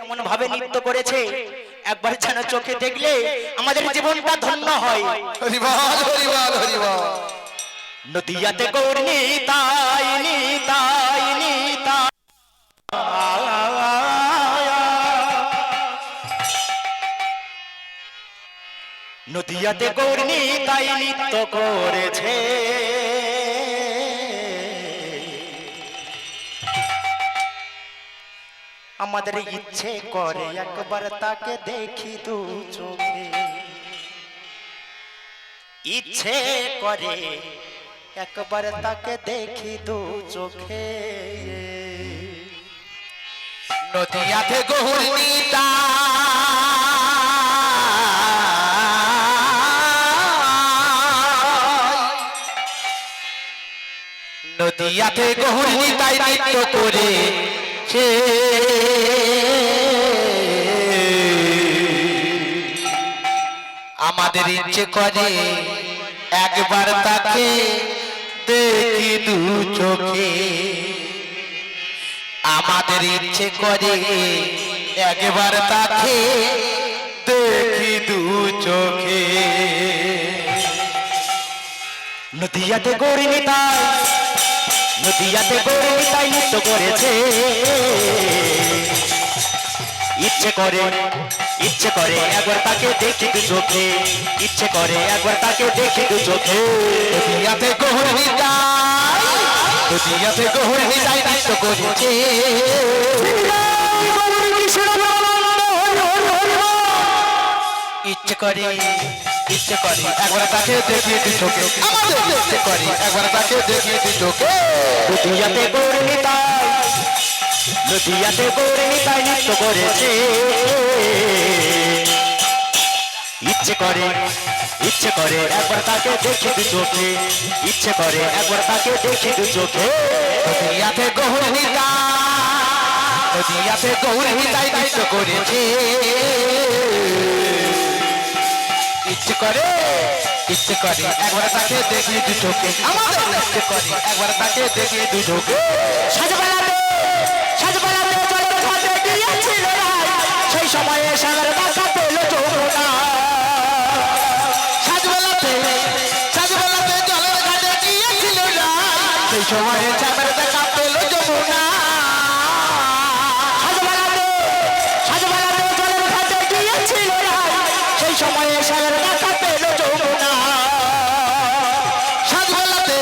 এমন ভাবে নৃত্য করেছে একবার যেন চোখে দেখলে আমাদের জীবনটা ধন্য হয়। হরি বল হরি বল হরি বল। নদিয়াতে গৌর নিতাই নিতাই নিতাই, নদিয়াতে গৌর নিতাই নৃত্য করেছে। আমাদের ইচ্ছে করে একবার তাকে দেখি দু চোখে, ইচ্ছে করে একবার তাকে দেখি দু চোখে। নদিয়াতে গৌর নিতাই, নদিয়াতে গৌর নিতাই নৃত্য করেছে। আমাদের ইচ্ছে করে একবার তাকে দেখি দু চোখে, আমাদের ইচ্ছে করে একবার তাকে দেখি দু চোখে। নদিয়াতে গৌর নিতাই, নদিয়াতে গৌর নিতাই নৃত্য করেছে। ইচ্ছে করে একবার তাকে দেখি দু চোখে, ইচ্ছে করে একবার তাকে দেখি দু চোখে। নদিয়াতে গৌর নিতাই, নদিয়াতে গৌর নিতাই নৃত্য করেছে। ইচ্ছে করে একবার তাকে দেখি দু চোখে, আমাদের ইচ্ছে করে একবার তাকে দেখি দু চোখে। নদিয়াতে গৌর নিতাই, নদিয়াতে গৌর নিতাই নৃত্য করেছে। ইচ্ছে করে একবার তাকে দেখি দু চোখে, ইচ্ছে করে একবার তাকে দেখি দু চোখে। নদিয়াতে গৌর নিতাই, নদিয়াতে গৌর নিতাই নৃত্য করেছে। ইচ্ছে করে একবার তাকে দেখি দু চোখে, আমাদের ইচ্ছে করে একবার তাকে দেখি দু চোখে। সাজবেলাতে জলের ঘাটে গিয়েছিল রাত, সেই সময়ে সাগর দেখা পেল যমুনা। সাজবেলাতে জলের ঘাটে গিয়েছিল রাত, সেই সময়ে চাঁদের দেখা পেল যমুনা। সাজবেলাতে জলের ঘাটে গিয়েছিল রাত, সেই সময়ে সাগর দেখা পেল যমুনা। সাজবেলাতে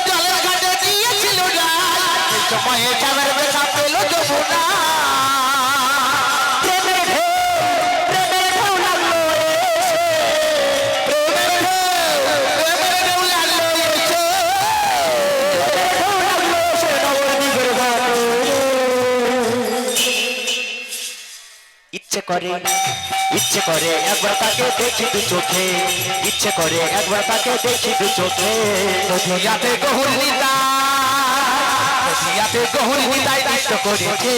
জলের ঘাটে গিয়েছিল রাত, সেই সময়ে চাঁদের দেখা পেল যমুনা। প্রেমের ঢেউ লাগলো এসে, ঢেউ লাগলো এসে, ঢেউ লাগলো এসে নবদ্বীপের ঘাটে। ইচ্ছে করে একবার তাকে দেখি দু চোখে, ইচ্ছে করে একবার তাকে দেখি দু চোখে। নদিয়াতে গৌর নিতাই, নদিয়াতে গৌর নিতাই নৃত্য করেছে।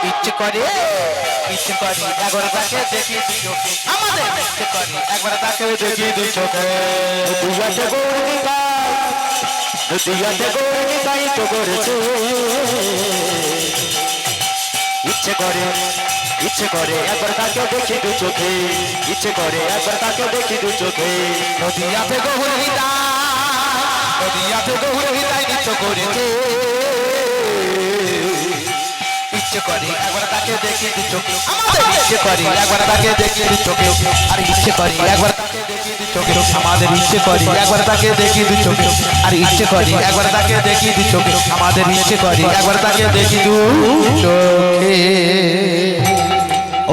ইচ্ছে করে একবার তাকে দেখি দু চোখে, আমাদের ইচ্ছে করে একবার তাকে দেখি দু চোখে। নদিয়াতে গৌর নিতাই, নদিয়াতে গৌর নিতাই তো করেছে। ইচ্ছে করে একবার তাকে দেখি দু চোখে, ইচ্ছে করে একবার তাকে দেখি দু চোখে। নদিয়াতে গৌর নিতাই, নদিয়াতে গৌর নিতাই নৃত্য করেছে। ইচ্ছে করে একবার তাকে দেখি দু চোখে, আমাদের ইচ্ছে করে একবার তাকে দেখি দু চোখে। আর ইচ্ছে করে একবার তাকে দেখি দু চোখে, আমাদের ইচ্ছে করে একবার তাকে দেখি দু চোখে। আর ইচ্ছে করে একবার তাকে দেখি দু চোখে, আমাদের ইচ্ছে করে একবার তাকে দেখি দু চোখে।